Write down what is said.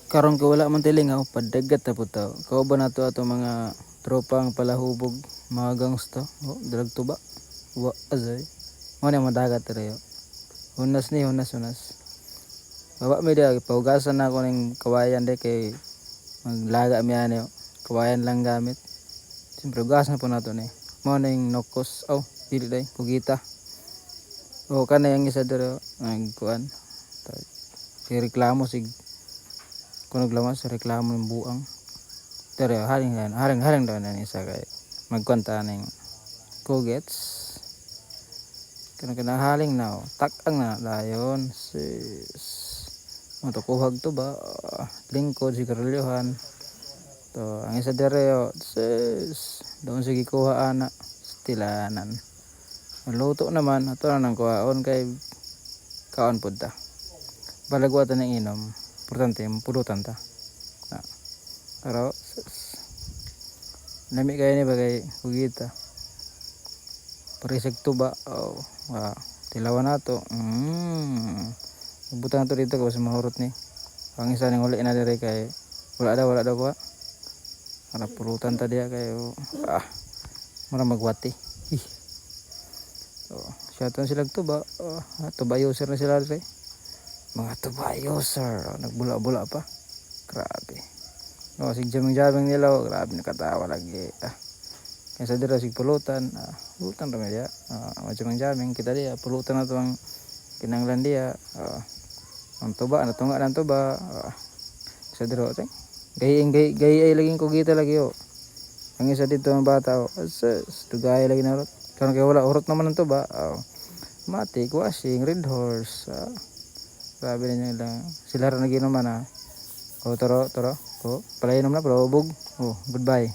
Karon ko wala man tilingaw, padagat na po tao. Kauban na to ato mga tropang palahubog, mga gangsta. Oh, dalag tuba. Wa azay. Mo na madagat tayo. Hunas ni hunas. Baba mi dia paugasan na ako ning kawayan de kay maglaga mi ani. Kawayan lang gamit. Siyempre ugas na po nato ni. Mo ning nokos. Oh, dili day kugita. Oh, kana yang isa dere nagkuan. Kay reklamo sig kunog lamas reklamo ng buang. Pero haring daw na isa kay magkwanta ning kugets. Kana haling na tak-ang na dayon sis. Matukuhag to ba lingkod si karelyohan. To ang isa dere sis doon sige kuha ana stilanan. Luto naman ato na nang kuhaon kay kaon pud ta. Balagwa ta ng inom. Importante pulutan ta. Na. Pero nami kaya ni bagay kugita. Parisig tuba. Oh, tilawan nato. Butan nato dito kasi mahurot ni. Ang isa ning uli na dire kay wala daw ko. Para pulutan ta diya kay mara magwati. So, shoutout sila tuba. Tuba user na sila dire. Mga tuba user. Nagbula-bula pa. Grabe. No, sig jaming-jaming nila. Grabe nakatawa lagi. Kaya sa dira sig pulutan. Pulutan rame dia. Jaming-jaming kita dia. Pulutan na to ang kinanglan dia. Ang tuba. Natunga ng tuba. Sa dira. Gay laging kugita lagi. Ang isa dito ang bata. Tugay lagi na urot. Karena kaya wala urot naman ng tuba. Matik, washing, red horse. Grabe na nila. Sila rin naginom na. Taro. Palayinom na, palabog. Goodbye.